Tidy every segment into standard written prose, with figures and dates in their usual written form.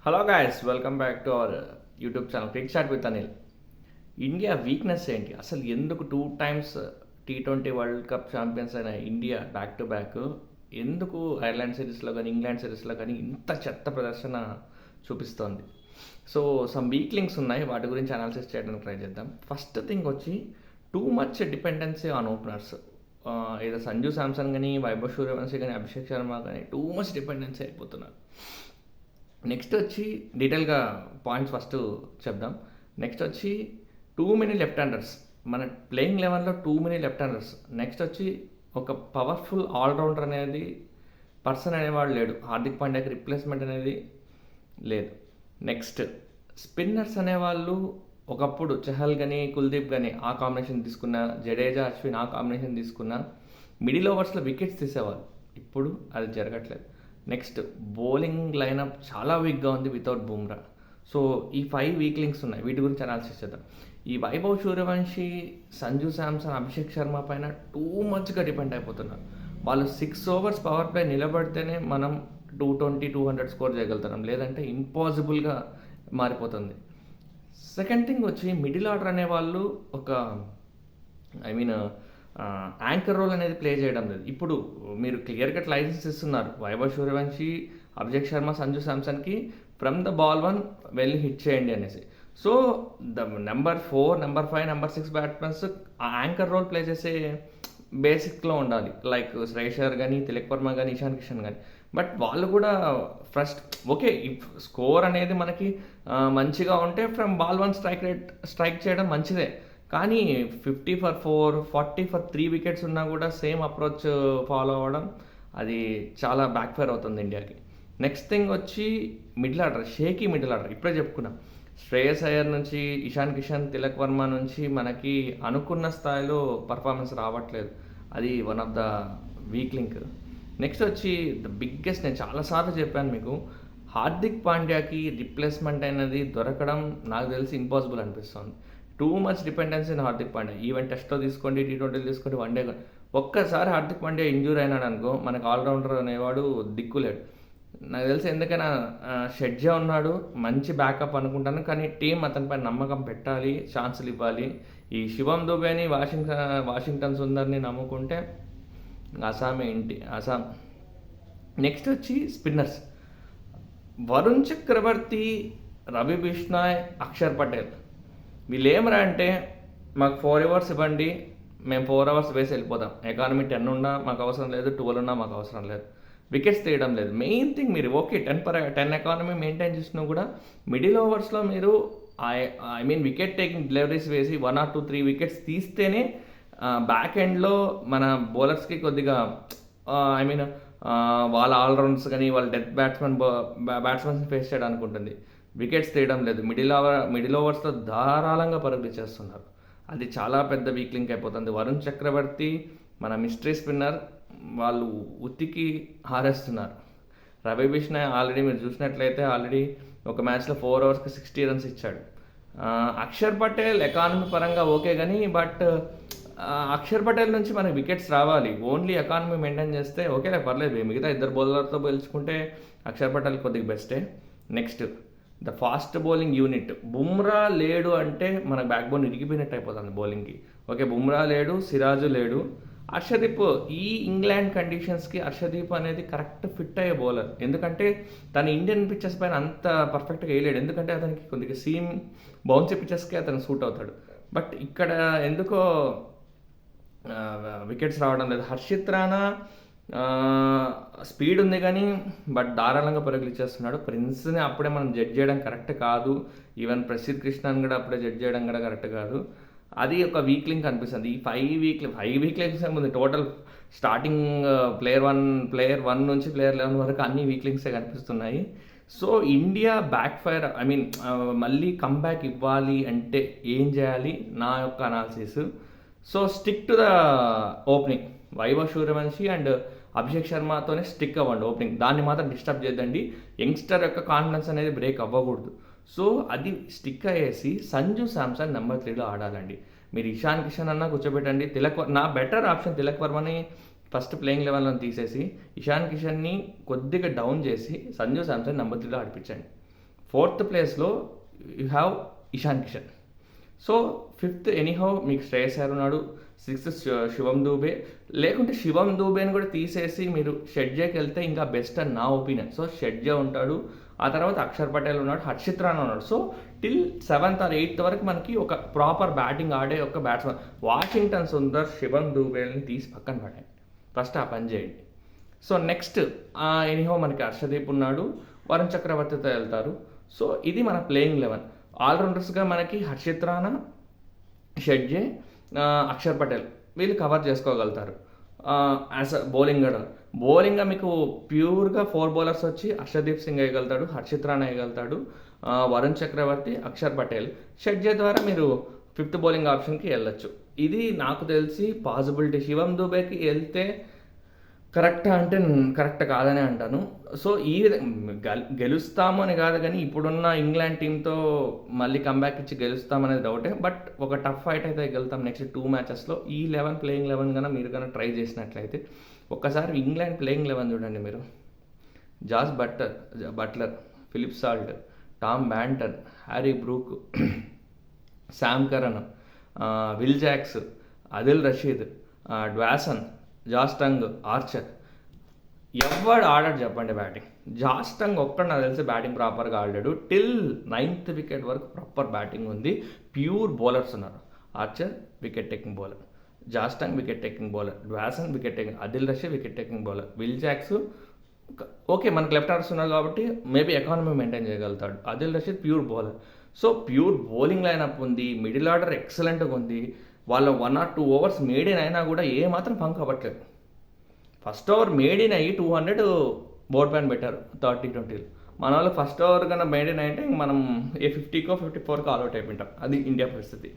Hello guys, welcome back to our YouTube channel Crick shot with Anil. India weakness ఏంటి? అసలు ఎందుకు 2 times T20 world cup champions అయిన India back to back ఎందుకు Ireland సిరీస్లో కానీ England సిరీస్లో కానీ ఇంత చెత్త ప్రదర్శన చూపిస్తోంది? సో సమ్ వీక్ లింక్స్ ఉన్నాయి, వాటి గురించి అనాలిసిస్ చేయడానికి ట్రై చేద్దాం. ఫస్ట్ థింగ్ వచ్చి two much dependency on openers. ఏదో సంజు శాంసన్ కానీ వైభవ్ సూర్యవంశీ కానీ అభిషేక్ శర్మ కానీ టూ మచ్ డిపెండెన్సీ అయిపోతున్నారు. నెక్స్ట్ వచ్చి డీటెయిల్గా పాయింట్స్ ఫస్ట్ చెప్దాం. నెక్స్ట్ వచ్చి టూ మెనీ లెఫ్ట్ హ్యాండర్స్, మన ప్లేయింగ్ లెవెన్లో too many left handers. Next వచ్చి ఒక పవర్ఫుల్ ఆల్రౌండర్ అనేది పర్సన్ అనేవాడు లేడు. హార్దిక్ పాండ్యాకి రిప్లేస్మెంట్ అనేది లేదు. నెక్స్ట్ స్పిన్నర్స్ అనేవాళ్ళు ఒకప్పుడు చహల్ కానీ కుల్దీప్ కానీ ఆ కాంబినేషన్ తీసుకున్న, జడేజా అశ్విన్ ఆ కాంబినేషన్ తీసుకున్న మిడిల్ ఓవర్స్లో వికెట్స్ తీసేవాళ్ళు. ఇప్పుడు అది జరగట్లేదు. నెక్స్ట్ బౌలింగ్ లైనప్ చాలా వీక్గా ఉంది వితౌట్ బుమ్రా. సో ఈ 5 వీక్ లింక్స్ ఉన్నాయి, వీటి గురించి అనాలిసిస్ చేద్దాం. ఈ వైభవ్ సూర్యవంశీ, సంజు శాంసన్, అభిషేక్ శర్మ పైన టూ మచ్గా డిపెండ్ అయిపోతున్నారు. వాళ్ళు 6 ఓవర్స్ పవర్ ప్లే నిలబడితేనే మనం 220, 200 స్కోర్ చేయగలుగుతున్నాం, లేదంటే ఇంపాసిబుల్గా మారిపోతుంది. సెకండ్ థింగ్ వచ్చి మిడిల్ ఆర్డర్ అనేవాళ్ళు ఒక యాంకర్ రోల్ అనేది ప్లే చేయడం లేదు. ఇప్పుడు మీరు క్లియర్ కట్ లైసెన్స్ ఇస్తున్నారు వైభవ్ సూర్యవంశీ, అభిషేక్ శర్మ, సంజు శాంసన్కి ఫ్రమ్ ద బాల్ 1 వెళ్ళి హిట్ చేయండి అనేసి. So the number 4, number 5, number 6 batsmens ఆ యాంకర్ రోల్ ప్లే చేసే బేసిక్లో ఉండాలి. లైక్ శ్రేయస్ కానీ, తిలక్ వర్మ కానీ, ఇషాన్ కిషన్ కానీ. బట్ వాళ్ళు కూడా ఫస్ట్ ఓకే, స్కోర్ అనేది మనకి మంచిగా ఉంటే ఫ్రమ్ బాల్ 1 స్ట్రైక్ చేయడం మంచిదే. కానీ 50 for 4, 40 for 3 వికెట్స్ ఉన్నా కూడా సేమ్ అప్రోచ్ ఫాలో అవ్వడం అది చాలా బ్యాక్ ఫైర్ అవుతుంది ఇండియాకి. నెక్స్ట్ థింగ్ వచ్చి middle order, shaky middle order. ఇప్పుడే చెప్పుకున్నాం, శ్రేయస్ అయ్యర్ నుంచి, ఇషాన్ కిషన్, తిలక్ వర్మ నుంచి మనకి అనుకున్న స్థాయిలో పర్ఫార్మెన్స్ రావట్లేదు. అది one of the weak link. Next వచ్చి ద బిగ్గెస్ట్, నేను చాలాసార్లు చెప్పాను మీకు, హార్దిక్ పాండ్యాకి రిప్లేస్మెంట్ అనేది దొరకడం నాకు తెలిసి ఇంపాసిబుల్ అనిపిస్తుంది. Two much dependency in Hardik Pandya. Even టెస్ట్లో తీసుకోండి, T20 తీసుకోండి, వన్డే. ఒక్కసారి హార్దిక్ పాండ్యా ఇంజూర్ అయినాడు అనుకో, మనకు ఆల్రౌండర్ అనేవాడు దిక్కులేడు. నాకు తెలిసి ఎందుకైనా షెడ్జా ఉన్నాడు, మంచి బ్యాకప్ అనుకుంటాను. కానీ టీం అతనిపై నమ్మకం పెట్టాలి, ఛాన్సులు ఇవ్వాలి. ఈ శివం దుబేని, వాషింగ్టన్ సుందర్ని నమ్ముకుంటే అసాం. నెక్స్ట్ వచ్చి స్పిన్నర్స్, వరుణ్ చక్రవర్తి, రవి బిష్నాయ్, అక్షర్ పటేల్. వీళ్ళు ఏమరా అంటే, మాకు 4 అవర్స్ ఇవ్వండి, మేము 4 అవర్స్ వేసి వెళ్ళిపోతాం. ఎకానమీ 10 ఉన్నా మాకు అవసరం లేదు, 12 ఉన్నా మాకు అవసరం లేదు. వికెట్స్ తీయడం లేదు. మెయిన్ థింగ్, మీరు ఓకే 10 ఎకానమీ మెయింటైన్ చేసినా కూడా మిడిల్ ఓవర్స్లో మీరు వికెట్ టేకింగ్ డెలివరీస్ వేసి 1 or 2, 3 వికెట్స్ తీస్తేనే బ్యాక్ ఎండ్లో మన బౌలర్స్కి కొద్దిగా వాళ్ళ ఆల్రౌండర్స్ కానీ వాళ్ళ డెత్ బ్యాట్స్మెన్స్ ఫేస్ చేయడానికి ఉంటుంది. వికెట్స్ తీయడం లేదు. మిడిల్ ఓవర్స్లో ధారాళంగా పరుగులు చేస్తున్నారు. అది చాలా పెద్ద వీక్ లింక్ అయిపోతుంది. వరుణ్ చక్రవర్తి మన మిస్టరీ స్పిన్నర్, వాళ్ళు ఉతికి హారేస్తున్నారు. రవి బిష్నాయ్ ఆల్రెడీ మీరు చూసినట్లయితే ఆల్రెడీ ఒక మ్యాచ్లో 4 ఓవర్స్కి 60 runs ఇచ్చాడు. అక్షర్ పటేల్ ఎకానమీ పరంగా ఓకే కానీ, బట్ అక్షర్ పటేల్ నుంచి మనకి వికెట్స్ రావాలి. ఓన్లీ ఎకానమీ మెయింటైన్ చేస్తే ఓకే పర్లేదు, మిగతా 2 బౌలర్తో పోల్చుకుంటే అక్షర్ పటేల్ కొద్దిగా బెస్టే. Next the fast bowling unit. Bumrah లేడు అంటే మన బ్యాక్ బోన్ ఇరిగిపోయినట్టు అయిపోతుంది బౌలింగ్కి. ఓకే, బుమ్రా లేడు, సిరాజు లేడు. హర్షదీప్, ఈ ఇంగ్లాండ్ కండిషన్స్కి హర్షదీప్ అనేది కరెక్ట్ ఫిట్ అయ్యే బౌలర్. ఎందుకంటే తన ఇండియన్ పిచ్చెస్ పైన అంత పర్ఫెక్ట్గా వేయలేడు, ఎందుకంటే అతనికి కొద్దిగా సీమ్ బౌన్సీ పిచ్చెస్కి అతను సూట్ అవుతాడు. బట్ ఇక్కడ ఎందుకో వికెట్స్ రావడం లేదు. హర్షిత్ రాణా స్పీడ్ ఉంది కానీ బట్ ధారాళంగా పరుగులు ఇచ్చేస్తున్నాడు. ప్రిన్స్ని అప్పుడే మనం జడ్జ్ చేయడం కరెక్ట్ కాదు. ఈవెన్ ప్రసిద్ధ్ కృష్ణని కూడా అప్పుడే జడ్జ్ చేయడం కూడా కరెక్ట్ కాదు. అది ఒక వీక్ లింక్ అనిపిస్తుంది. ఈ 5 వీక్ లింక్స్ ముందు టోటల్ స్టార్టింగ్ ప్లేయర్ 1 నుంచి ప్లేయర్ 11 వరకు అన్ని వీక్ లింక్సే కనిపిస్తున్నాయి. సో ఇండియా బ్యాక్ ఫైర్ మళ్ళీ కంబ్యాక్ ఇవ్వాలి అంటే ఏం చేయాలి, నా యొక్క analysis. So stick to the opening. Vaibhav Suryavanshi and Abhishek శర్మతోనే స్టిక్ అవ్వండి ఓపెనింగ్. దాన్ని మాత్రం డిస్టర్బ్ చేయదండి. యంగ్స్టర్ యొక్క కాన్ఫిడెన్స్ అనేది బ్రేక్ అవ్వకూడదు. సో అది స్టిక్ అయ్యేసి సంజు శాంసన్ నెంబర్ 3లో ఆడాలండి. మీరు ఇషాన్ కిషన్ అన్నా కూర్చోబెట్టండి. నా బెటర్ ఆప్షన్ తిలక్ వర్మని ఫస్ట్ ప్లేయింగ్ లెవెల్లో తీసేసి ఇషాన్ కిషన్ని కొద్దిగా డౌన్ చేసి సంజు శాంసన్ నెంబర్ 3లో ఆడిపించండి. ఫోర్త్ ప్లేస్లో you have Ishan Kishan. So fifth anyhow మీకు శ్రేయస్ అయ్యర్ ఉన్నాడు. సిక్స్త్ శివం దూబే. లేకుంటే శివం దూబేని కూడా తీసేసి మీరు షెడ్జేకి వెళ్తే ఇంకా బెస్ట్ అని నా ఒపీనియన్. సో షెడ్జే ఉంటాడు, ఆ తర్వాత అక్షర్ పటేల్ ఉన్నాడు, హర్షిత్ రాణా ఉన్నాడు. So till 7th or 8th వరకు మనకి ఒక ప్రాపర్ బ్యాటింగ్ ఆడే ఒక బ్యాట్స్మెన్. వాషింగ్టన్ సుందర్, శివం దూబేని తీసి పక్కన పడండి, ఫస్ట్ ఆ పని చేయండి. సో నెక్స్ట్ ఎనీహో మనకి హర్షదీప్ ఉన్నాడు, వరుణ్ చక్రవర్తితో వెళ్తారు. సో ఇది మన ప్లేయింగ్ 11. ఆల్రౌండర్స్గా మనకి హర్షిత్ రాణా, షెడ్జే, అక్షర్ పటేల్ వీళ్ళు కవర్ చేసుకోగలుగుతారు. యాజ్ అ బౌలింగ్గా మీకు ప్యూర్గా 4 బౌలర్స్ వచ్చి హర్షదీప్ సింగ్ వేయగలుగుతాడు, హర్షిత్ రాణా వేయగలుగుతాడు, వరుణ్ చక్రవర్తి, అక్షర్ పటేల్. షెడ్జే ద్వారా మీరు 5th బౌలింగ్ ఆప్షన్కి వెళ్ళొచ్చు. ఇది నాకు తెలిసి పాసిబిలిటీ. శివం దూబేకి వెళ్తే కరెక్టా అంటే కరెక్ట్ కాదనే అంటాను. సో ఈ గెలుస్తాము అని కాదు, కానీ ఇప్పుడున్న ఇంగ్లాండ్ టీంతో మళ్ళీ కంబ్యాక్ ఇచ్చి గెలుస్తామనేది డౌటే. బట్ ఒక టఫ్ ఫైట్ అయితే గెలుతాం నెక్స్ట్ 2 మ్యాచెస్లో. ఈ ప్లేయింగ్ 11 కన్నా మీరు కన్నా ట్రై చేసినట్లయితే ఒక్కసారి ఇంగ్లాండ్ ప్లేయింగ్ 11 చూడండి మీరు. Jos Buttler, Philip Salt, Tom Banton, Harry Brook, Sam Curran, Will Jacks, Adil Rashid, Dawson, Josh Tongue, Archer. ఎవడు ఆడాడు చెప్పండి బ్యాటింగ్? జాస్టంగ్ ఒక్కడు నాకు తెలిసి బ్యాటింగ్ ప్రాపర్గా ఆడాడు. టిల్ 9th వికెట్ వరకు ప్రాపర్ బ్యాటింగ్ ఉంది. ప్యూర్ బౌలర్స్ ఉన్నారు. Archer wicket taking bowler, Josh Tongue wicket taking bowler, Dawson wicket taking, Adil Rashid wicket taking bowler, Will Jacks okay మనకు లెఫ్ట్ ఆర్డర్స్ ఉన్నారు కాబట్టి మేబీ ఎకానమీ మెయింటైన్ చేయగలుగుతాడు. Adil Rashid pure bowler. So pure bowling lineup ఉంది. Middle order ఎక్సలెంట్గా ఉంది. వాళ్ళ 1 or 2 overs made in అయినా కూడా ఏమాత్రం పంక్ అవ్వట్లేదు. ఫస్ట్ ఓవర్ మేడిన్ అయ్యి 200 బోర్డ్ పైన పెట్టారు 30-20లో. మన వాళ్ళు ఫస్ట్ ఓవర్ కన్నా మేడిన్ అయితే మనం 50కో 54కో ఆల్అౌట్ అయిపోయింటాం. అది ఇండియా పరిస్థితి.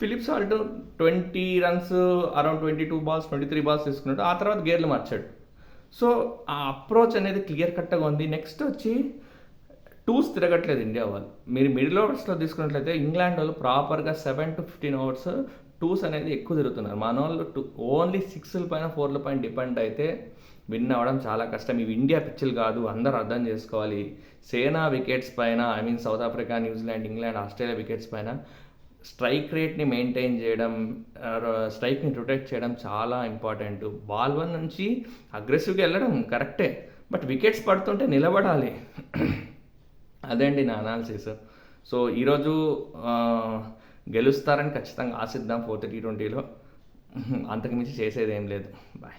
Philip Salt 20 runs around 22 balls 23 balls తీసుకున్నాడు. ఆ తర్వాత గేర్లు మార్చాడు. సో ఆ అప్రోచ్ అనేది క్లియర్ కట్గా ఉంది. నెక్స్ట్ వచ్చి టూస్ తిరగట్లేదు ఇండియా వాళ్ళు. మీరు మిడిల్ ఓవర్స్లో తీసుకున్నట్లయితే ఇంగ్లాండ్ వాళ్ళు ప్రాపర్గా 7 to 15 overs టూస్ అనేది ఎక్కువ తిరుగుతున్నారు. మన వాళ్ళు ఓన్లీ 6 పైన 4 పైన డిపెండ్ అయితే విన్ అవ్వడం చాలా కష్టం. ఇవి ఇండియా పిచ్చులు కాదు, అందరూ అర్థం చేసుకోవాలి. సేనా వికెట్స్ పైన south Africa, New Zealand, England, Australia wickets పైన స్ట్రైక్ రేట్ని మెయింటైన్ చేయడం, స్ట్రైక్ని ప్రొటెక్ట్ చేయడం చాలా ఇంపార్టెంట్. బాల్ 1 నుంచి అగ్రెసివ్గా వెళ్ళడం కరెక్టే, బట్ వికెట్స్ పడుతుంటే నిలబడాలి. అదేంటి నా అనాలిసిస్. సో ఈరోజు గెలుస్తారని ఖచ్చితంగా ఆశిద్దాం 4th T20లో. అంతకుమించి చేసేది ఏం లేదు. బాయ్.